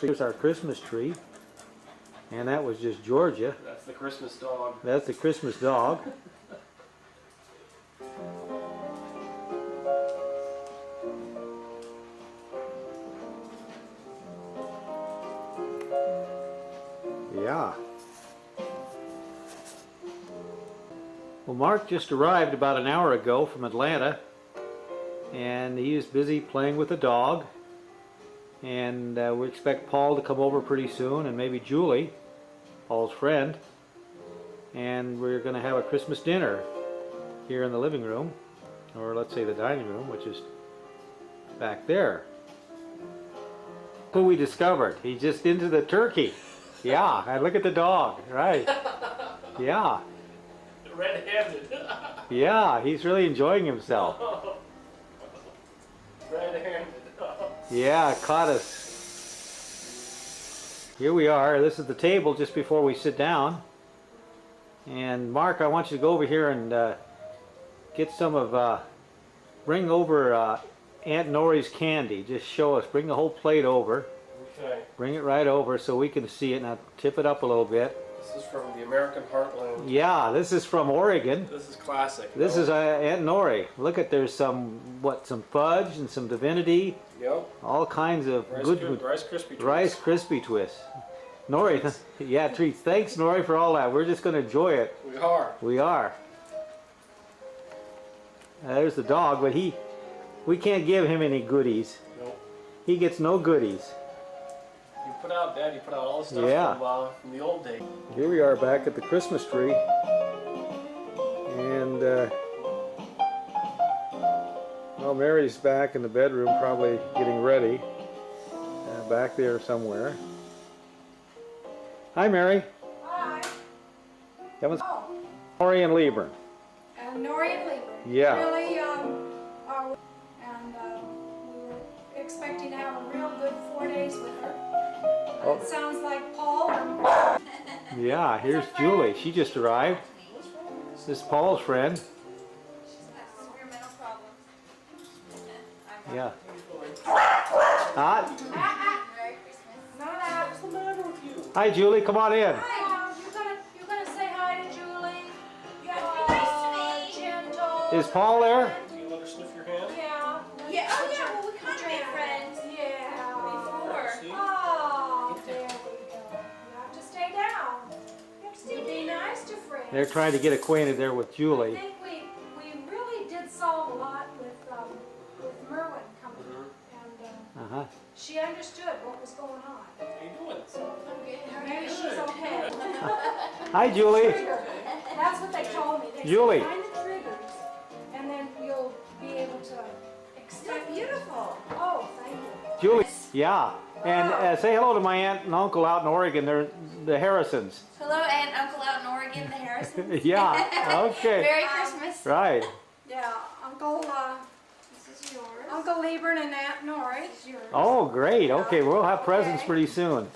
Here's our Christmas tree. And that was just Georgia. That's the Christmas dog. That's the Christmas dog. Yeah. Well, Mark just arrived about an hour ago from Atlanta, and he is busy playing with the dog. And we expect Paul to come over pretty soon, and maybe Julie, Paul's friend. And we're going to have a Christmas dinner here in the living room, or let's say the dining room, which is back there. Who we discovered. He's just into the turkey. Yeah, and look at the dog, right? Yeah. Red-handed. Yeah, he's really enjoying himself. Red-handed. Yeah, caught us. Here we are. This is the table just before we sit down. And Mark, I want you to go over here and get some of, bring over Aunt Nori's candy. Just show us. Bring the whole plate over. Okay. Bring it right over so we can see it. Now tip it up a little bit. This is from the American Heartland. Yeah, this is from Oregon. This is classic. This is Aunt Nori. Look at, there's some, some fudge and some divinity. Yep. All kinds of Rice Krispie Treats. Rice Krispie Twists. Nori, yeah, treats. Thanks, Nori, for all that. We're just going to enjoy it. We are. We are. There's the dog, but we can't give him any goodies. Nope. He gets no goodies. You put out, Dad, you put out all the stuff Yeah. from the old days. Here we are back at the Christmas tree. And, well, Mary's back in the bedroom, probably getting ready. Back there somewhere. Hi, Mary. Hi. That was Nori and Lieber. And Nori and Lieber. Yeah. Really, and we were expecting to have a real good 4 days with her. Oh. It sounds like Paul. Yeah, here's Julie. She just arrived. This is Paul's friend. Yeah. Hot? Merry Christmas. What's the matter with you? Hi, Julie. Come on in. Hi, you're gonna say hi to Julie. You have to be nice to me. Gentle. Is Paul there? Do you let her sniff your hand? Yeah. Yeah, oh yeah, well we kind of made friends Yeah. before. See? Oh, there we go. You have to stay down. You have to be nice to friends. They're trying to get acquainted there with I Julie. think we really did solve a lot with Merwin coming, and Uh-huh. she understood what was going on. How you doing? So maybe she's okay. Hi, Julie. Trigger. That's what they told me. They Julie. said, find the triggers, and then you'll be able to extend. You're beautiful. Oh, thank you. Julie. Yeah. And say hello to my aunt and uncle out in Oregon. They're the Harrisons. Hello, Aunt and Uncle out in Oregon, the Harrisons. Yeah. Okay. Merry Christmas. Right. Yeah, Uncle. This is yours. Uncle Lieber and Aunt Nori. Is yours. Oh, great. Okay, we'll have presents Okay. pretty soon.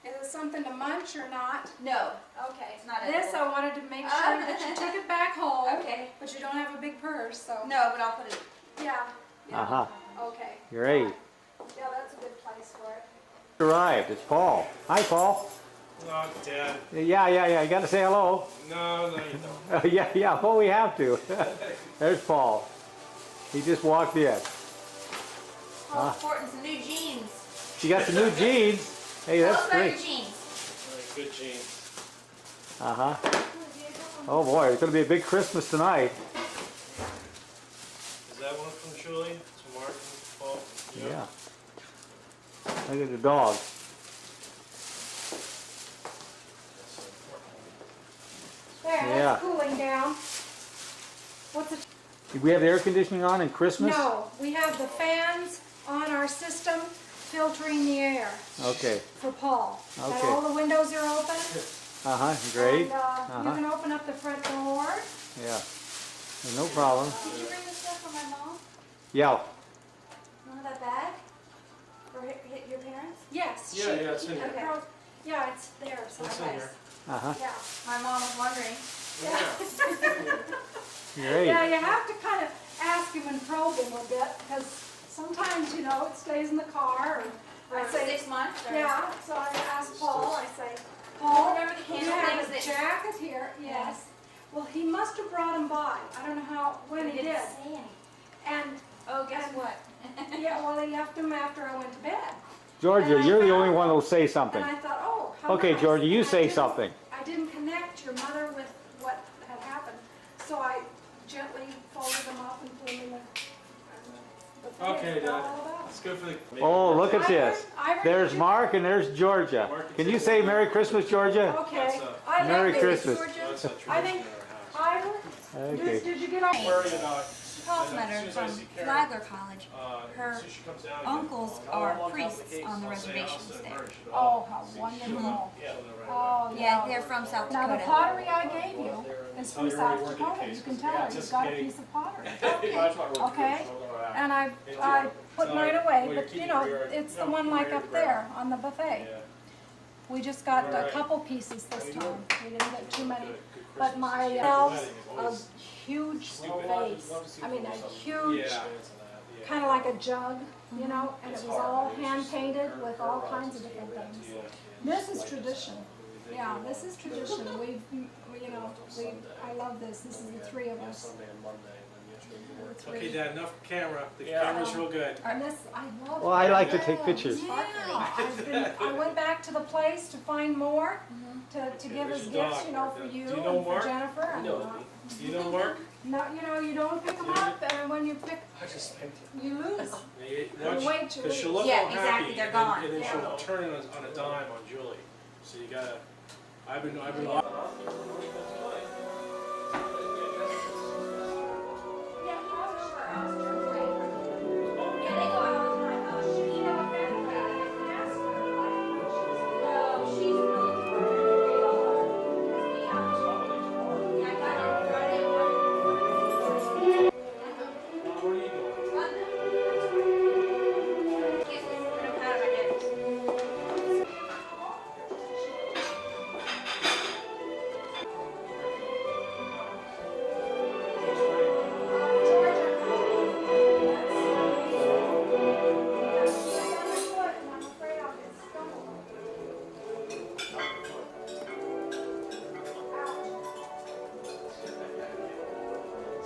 Is it something to munch or not? No. Okay. It's not This edible. I wanted to make sure that you took it back home. Okay. But you don't have a big purse, so. No, but I'll put it. Yeah. Yeah. Uh-huh. Okay. Great. Yeah, that's a good place for it. Arrived. It's Paul. Hi, Paul. No, Dad. Yeah. You got to say hello. No, you don't. Yeah. Well, we have to. There's Paul. He just walked in. Oh, sporting some new jeans. She got some new jeans. Hey, that's Those are your great. jeans. Good jeans. Uh-huh. Oh boy, it's going to be a big Christmas tonight. Is that one from Julie? It's Mark and Paul? Yeah. Look at the dog. There, Yeah. that's cooling down. What's it? Did we have the air conditioning on in Christmas? No, we have the fans on our system filtering the air Okay. for Paul. And Okay. all the windows are open. Uh-huh. Great. And you can open up the front door. Yeah. No problem. Did you bring the stuff for my mom? Yeah. Remember that bag? For hit your parents? Yes. Yeah, it's in here. Okay. Yeah, it's there. It's in someplace. here. Uh-huh. Yeah. My mom was wondering. Great. Yeah, you have to kind of ask him and probe him a bit because sometimes, you know, it stays in the car. Or I say, 6 months? Or Yeah, so I asked Paul, I say, Paul, Remember the you candle have things a that- jacket here? Yes. Well, he must have brought him by. I don't know how, when he didn't did. say anything. And, Oh, guess And- what? yeah, well, he left him after I went to bed. Georgia, And I you're the found- only one who'll say something. And I thought, oh, how Okay, nice. Georgia, you And I say didn't- something. I didn't connect your mother with what had happened, so I gently folded them up and put them in the Okay, forgot Dad. all about It's good for the. Oh, look it. at this. There's Mark and there's Georgia. Can you say Merry Christmas, Georgia? Okay, That's I love Merry this, Christmas. Georgia. That's a I tradition think in our house. Okay. Did you get all? Worried about. Paul's as letter soon as I from see Karen, Flagler College. Her as soon as she comes down again, uncles I'll are walk down the priests case, on the I'll say, I'll reservations send there. her, she'll Oh, how see- wonderful. Yeah, she'll know right away. Oh, Yeah, they're from South Now, the Dakota. pottery I gave you is Tell from you where South you work at Dakota. You cases. can tell Yeah, her, you've got a anticipating- piece of pottery. That's what we're Okay. doing, so we'll go out. And I put So, mine well, away, you're but keeping you know, your- it's no, the one keep like your up there on the buffet. Yeah. We just got a Alright. couple pieces this time. We didn't get too many. Good But my Christmas. elves, Wedding is a always huge stupid. vase, Love to see I mean, a something. huge, Yeah. kind of like a jug, you know, and it was all hand painted with all kinds of different things. Yeah. This is tradition. Yeah, this is tradition. I love this. This is the three of us. The three. Okay, Dad, enough camera. The Yeah. camera's real good. And this, I love. Well, I like to it. take pictures. Yeah, I went back to the place to find more, to give as There's your gifts, dog. you know, for you Do you know and for Mark? Jennifer. And, You know Mark? no, you know, you don't pick them up, and when you pick, I just think you lose. Watch, wait till because she'll we- look Yeah, all exactly, happy, they're and gone. then Yeah. she'll turn it on a dime on Julie. So you gotta. I've been. Yeah, they go out all the time. You know, a friend of mine, I can ask her, No, she's really Yeah, I got it Friday morning. Where are you going? Excuse me, I'm proud of my notes.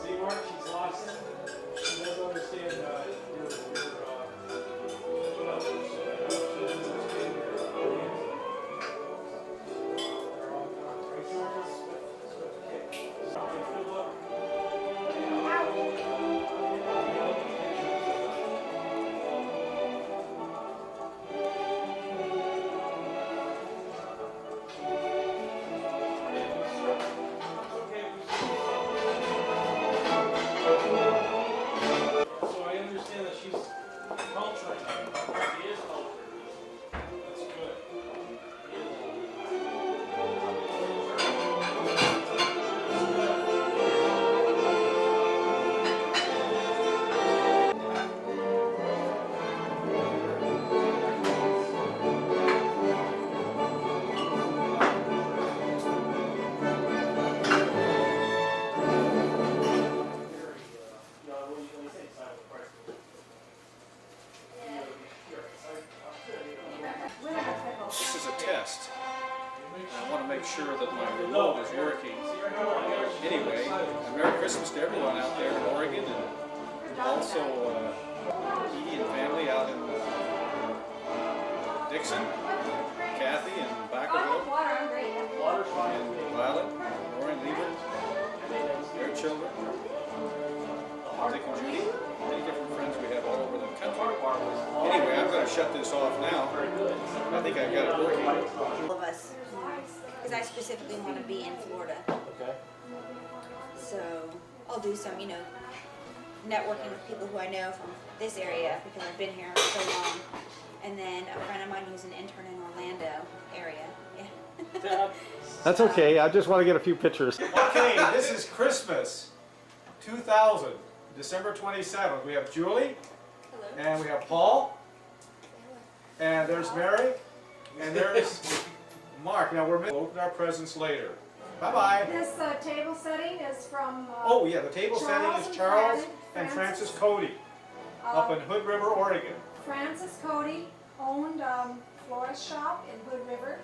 See, Mark, she's lost. She doesn't understand So I understand that she's culturing. She is culturing. That's good. this is a test. I want to make sure that my remote is working. Anyway, Merry Christmas to everyone out there in Oregon, and also Edie and family out in Dixon, Kathy and Backerville, Water, I'm great. and Violet, Lauren, Lieber, their children, Dick and Judy, many different friends we have all over the country. Anyway, I'm going to shut this off now. I think I've got it working. All of us, because I specifically want to be in Florida. Okay. So I'll do some, networking with people who I know from this area because I've been here so long. And then a friend of mine who's an intern in Orlando area. Yeah. That's okay. I just want to get a few pictures. Okay, this is Christmas 2000, December 27th. We have Julie, and we have Paul, and there's Mary, and there's Mark. Now we'll open our presents later. Bye-bye. This table setting is from. Oh yeah, the table setting Charles is and Charles Fran- and Francis Cody up in Hood River, Oregon. Francis Cody owned florist shop in Hood River,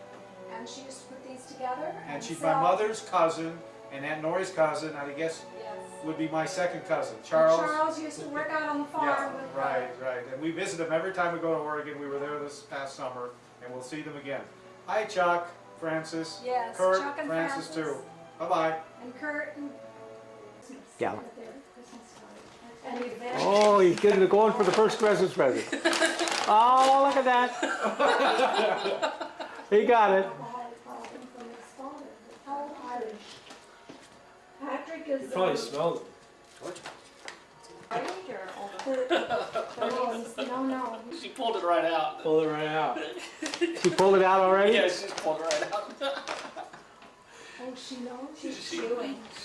and she used to put these together. And she's sell. my mother's cousin, and Aunt Nori's cousin, I guess Yes. would be my second cousin, And Charles. Charles used to work out on the farm Yeah, with right. And we visit them every time we go to Oregon. We were there this past summer, and we'll see them again. Hi, Chuck, Francis, Yes, Kurt, Chuck and Francis Francis. too. Bye-bye. And Kurt and Yeah. and Yvette. Oh, he's going for the first Christmas present. Oh, look at that. He got it. Patrick is Probably smells no. She pulled it right out. Pulled it right out. She pulled it out already? Yeah, she just pulled it right out. Oh, she knows.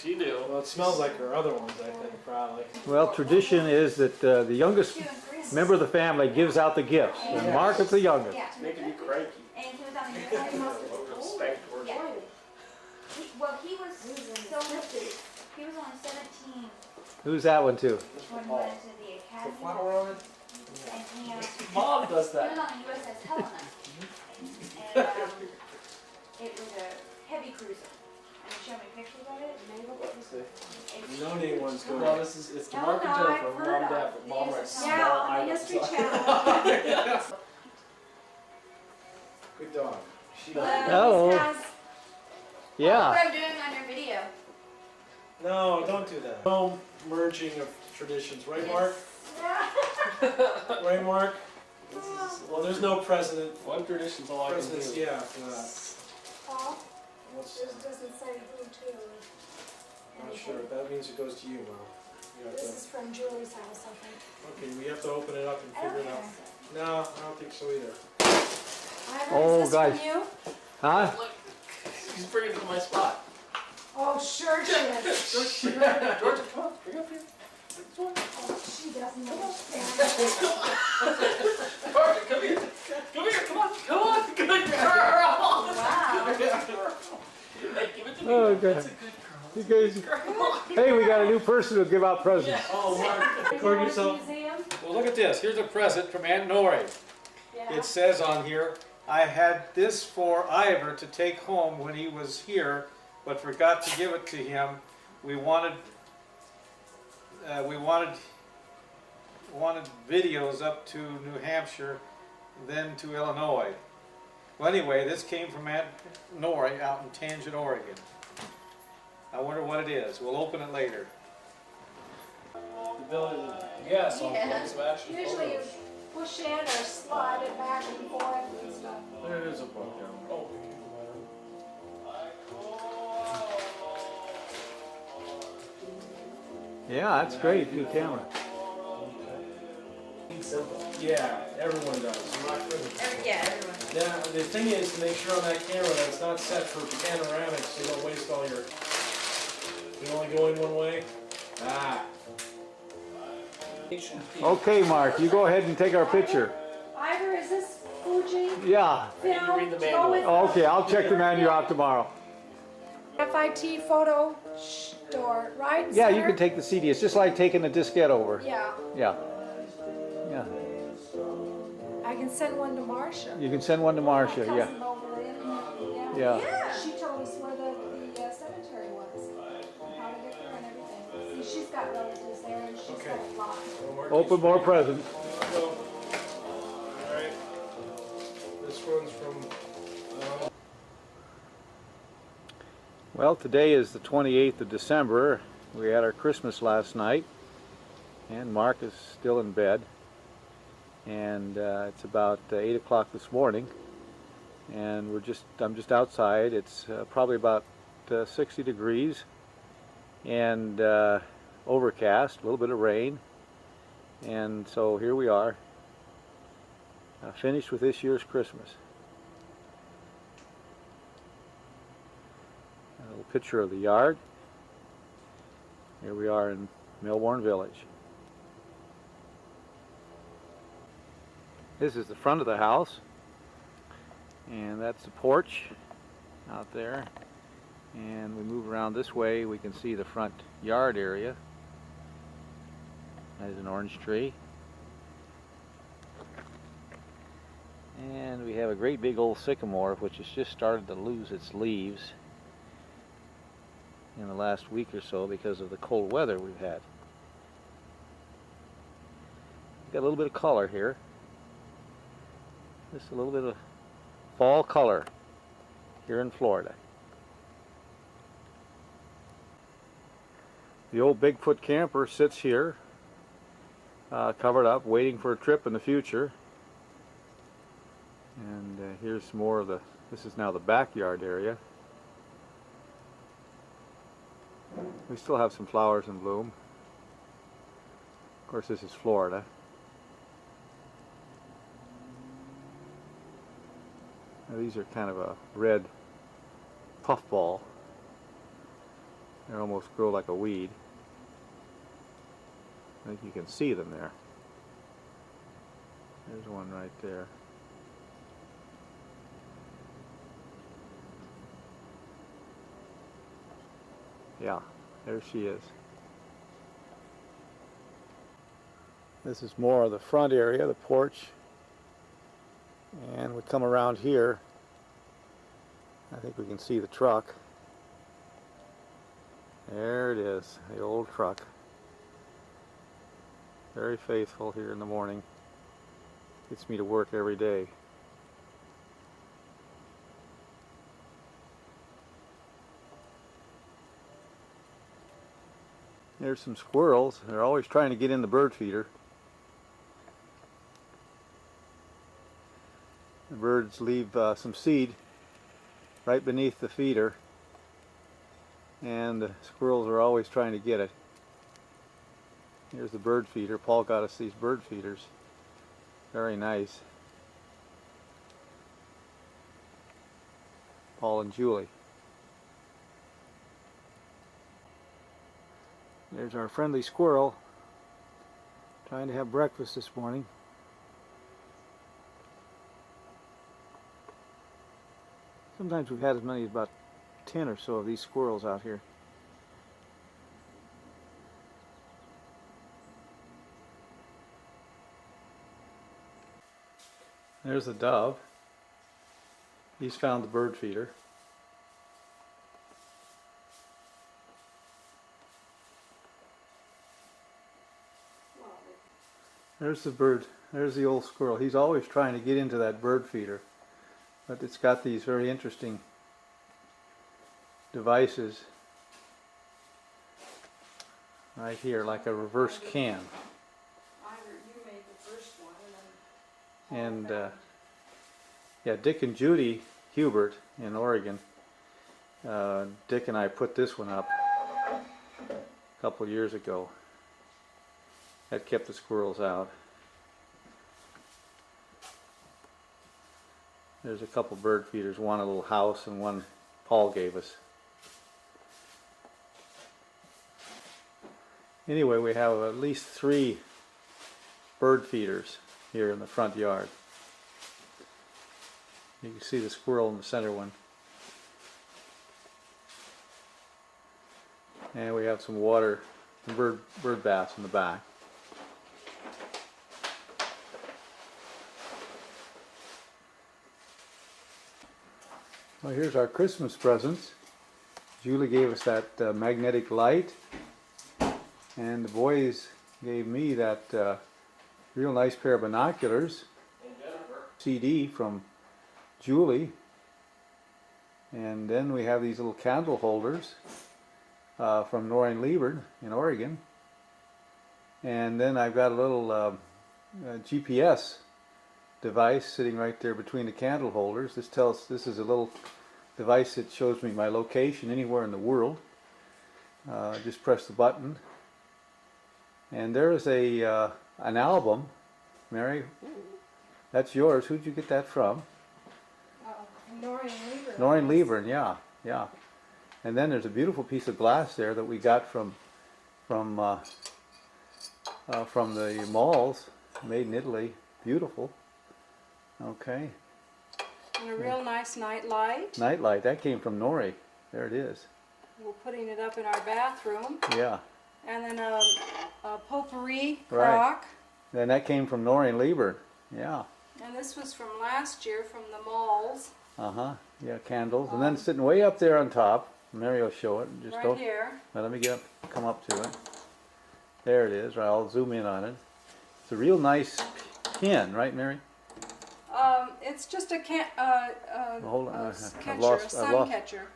She knew. Well, it smells like her other ones, I think, probably. Well, tradition is that the youngest member of the family gives out the gifts. And Mark is the youngest. Yeah. Making you cranky. And he was on the Spanked worse. Yeah. Well, he was he was only 17 Who's that one to? when he went into the academy. on it? And he, Mom does he that. was on the USS Helena. And it was a heavy cruiser. And he showed me pictures of it. It's- No name one's good. Well, it's the No, Mark and no, Jennifer, I've Mom heard and Dad, of but Mom writes small Yeah, on the items. History Channel. Good dog. She does. Hello. This has Yeah. What I'm doing on your video. No, don't do that. No merging of traditions, right, Mark? Right, Mark? Well, there's no president. One tradition's all I can do. Yeah, for that. Paul, What's, this doesn't say who to. not sure. That means it goes to you, Mom. You have This to, is from Julie's house, I think. okay, we have to open it up and figure it out. No, I don't think so either. Oh, Is this guys. from you? Huh? She's bringing it to my spot. Oh, sure she is. Georgia, come on, bring it up here. Oh, she doesn't understand. Georgia, come here. Come here, come on. Come on, good girl. Wow. Hey, give it to me. Oh, That's God. a good You guys, hey, we got a new person who'll give out presents. Oh, Mark, record yourself. Museum? Well, look at this. Here's a present from Aunt Nori. Yeah. It says on here, I had this for Ivor to take home when he was here, but forgot to give it to him. We wanted videos up to New Hampshire, then to Illinois. Well, anyway, this came from Aunt Nori out in Tangent, Oregon. I wonder what it is. We'll open it later. The ability to guess on Yeah. plans of action Usually you photos. push in or slide it back and forth and stuff. There is a book down there. Oh. Yeah, that's great. Good camera. Yeah, everyone does. I'm not kidding. Yeah, everyone. Now, the thing is to make sure on that camera that it's not set for panoramic so you don't waste all your... You only go in one way? Ah. Okay, Mark, you go ahead and take our picture. Ivor, is this Fuji Yeah. film? read the to go with Okay, I'll check the menu out tomorrow. FIT photo store, right? Yeah, you Center? can take the CD. It's just like taking a diskette over. Yeah, Yeah. Yeah. I can send one to Marcia. You can send one to Marcia. Yeah. Cousin over there. Yeah. Yeah. She told us where the cemetery was, how to get there and everything. See, she's got relatives there and she's got a lot. Open more presents. Alright. This one's from... Well, today is the 28th of December. We had our Christmas last night, and Mark is still in bed. And it's about 8 o'clock this morning, and I'm just outside. It's probably about 60 degrees, and overcast, a little bit of rain. And so here we are, finished with this year's Christmas. A little picture of the yard. Here we are in Melbourne Village. This is the front of the house, and that's the porch out there. And we move around this way, we can see the front yard area. There's an orange tree. And we have a great big old sycamore which has just started to lose its leaves in the last week or so because of the cold weather we've had. Got a little bit of color here. Just a little bit of fall color here in Florida. The old Bigfoot camper sits here, covered up, waiting for a trip in the future. And here's more of this is now the backyard area. We still have some flowers in bloom. Of course, this is Florida. Now, these are kind of a red puffball. They almost grow like a weed. I think you can see them there. There's one right there. Yeah, there she is. This is more of the front area, the porch. And we come around here. I think we can see the truck. There it is, the old truck. Very faithful here in the morning. Gets me to work every day. There's some squirrels. They're always trying to get in the bird feeder. The birds leave some seed right beneath the feeder, and the squirrels are always trying to get it. Here's the bird feeder. Paul got us these bird feeders. Very nice. Paul and Julie. There's our friendly squirrel trying to have breakfast this morning. Sometimes we've had as many as about 10 or so of these squirrels out here. There's the dove. He's found the bird feeder. There's the bird. There's the old squirrel. He's always trying to get into that bird feeder. But it's got these very interesting devices right here, like a reverse can. And yeah, Dick and Judy Hubert in Oregon. Dick and I put this one up a couple of years ago. That kept the squirrels out. There's a couple bird feeders, one a little house and one Paul gave us. Anyway, we have at least 3 bird feeders here in the front yard. You can see the squirrel in the center one. And we have some water, bird baths in the back. Well, here's our Christmas presents. Julie gave us that magnetic light, and the boys gave me that real nice pair of binoculars. CD from Julie. And then we have these little candle holders from Noreen Liebert in Oregon. And then I've got a little GPS device sitting right there between the candle holders. This is a little device that shows me my location anywhere in the world. Just press the button, and there is an album. Mary, that's yours. Who'd you get that from? Noreen Lieber. Noreen Lieber, yeah. And then there's a beautiful piece of glass there that we got from the malls, made in Italy. Beautiful. Okay. And a real nice night light. Night light. That came from Nori. There it is. We're putting it up in our bathroom. Yeah. And then a potpourri Right. crock. Then that came from Noreen Lieber. Yeah. And this was from last year from the malls, Uh-huh. Yeah, candles. And then sitting way up there on top, Mary will show it. Just right don't. here. Now let me come up to it. There it is. Right, I'll zoom in on it. It's a real nice pin, right, Mary? It's just a Hold on, I've catcher, lost- a I've sun lost- catcher.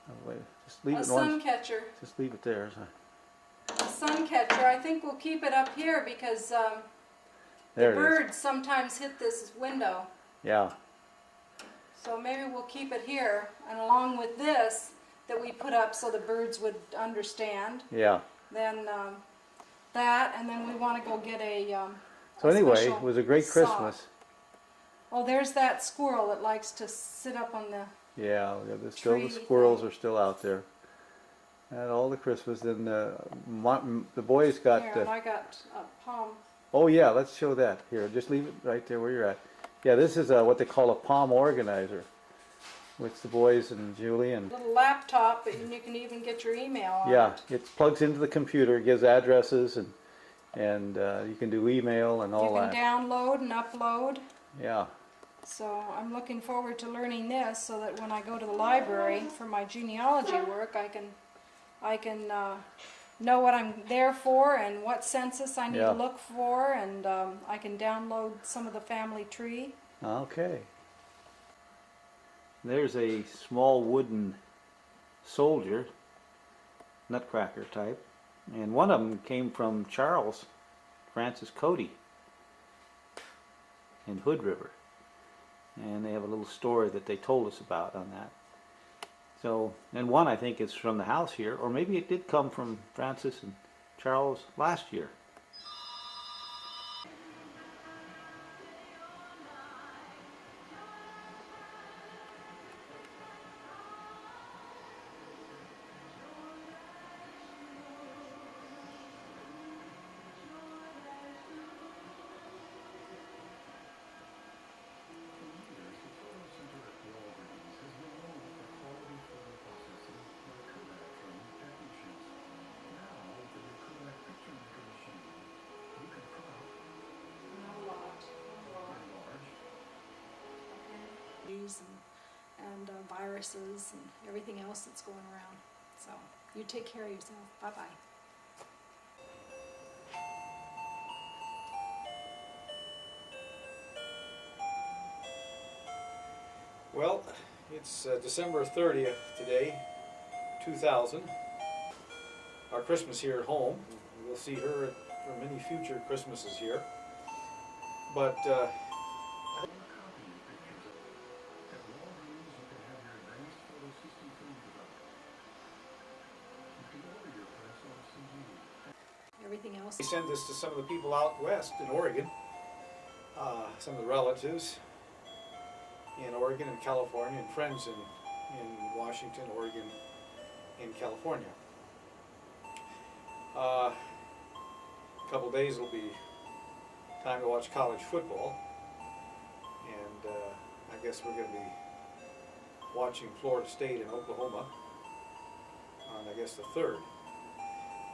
Oh, wait, just leave A it one. sun catcher. Just leave it there. A sun catcher. I think we'll keep it up here because the There it is. birds sometimes hit this window. Yeah. So maybe we'll keep it here, and along with this that we put up so the birds would understand. Yeah. Then that, and then we want to go get So anyway, special it was a great sock. Christmas. Oh, there's that squirrel that likes to sit up on the. Yeah, the Tree squirrels thing. are still out there. And all the Christmas. Then the boys got. Here, and I got a palm. Oh yeah, let's show that. Here, just leave it right there where you're at. Yeah, this is what they call a palm organizer, which the boys and Julie and Little laptop, but you can even get your email on yeah, it. it plugs into the computer, gives addresses, and you can do email and all You can that. download and upload. Yeah, So I'm looking forward to learning this so that when I go to the library for my genealogy work, I can know what I'm there for and what census I need Yeah. to look for, and I can download some of the family tree. okay. There's a small wooden soldier, nutcracker type, and one of them came from Charles Francis Cody in Hood River, and they have a little story that they told us about on that. So, and one I think is from the house here, or maybe it did come from Francis and Charles last year. And viruses and everything else that's going around. So you take care of yourself. Bye-bye. Well, it's December 30th today, 2000. Our Christmas here at home. We'll see her for many future Christmases here. But Everything else. we send this to some of the people out west in Oregon, some of the relatives in Oregon and California, and friends in Washington, Oregon, and California. A couple days it'll be time to watch college football, and I guess we're going to be watching Florida State and Oklahoma on, I guess, the 3rd.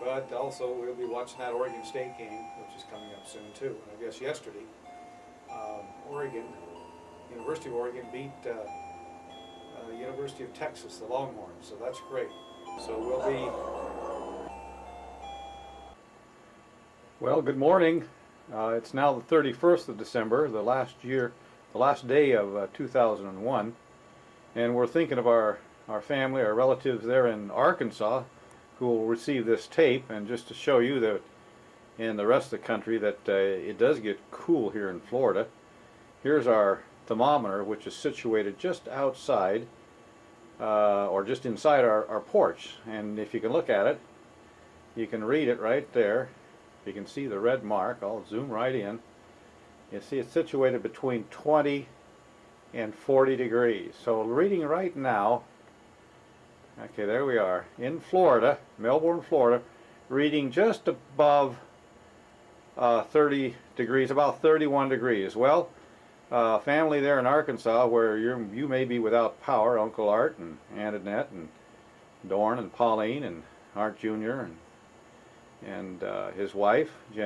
But also we'll be watching that Oregon State game, which is coming up soon too. And I guess yesterday, University of Oregon beat University of Texas, the Longhorns, so that's great. So we'll be... Well, good morning. It's now the 31st of December, the last day of 2001, and we're thinking of our family, our relatives there in Arkansas, who will receive this tape. And just to show you that in the rest of the country that it does get cool here in Florida, here's our thermometer, which is situated just outside or just inside our porch. And if you can look at it, you can read it right there. You can see the red mark. I'll zoom right in. You see it's situated between 20 and 40 degrees. So reading right now, okay, there we are in Florida, Melbourne, Florida, reading just above 30 degrees, about 31 degrees. Well, family there in Arkansas, where you may be without power, Uncle Art and Aunt Annette and Dorn and Pauline and Art Jr. and his wife, Jen.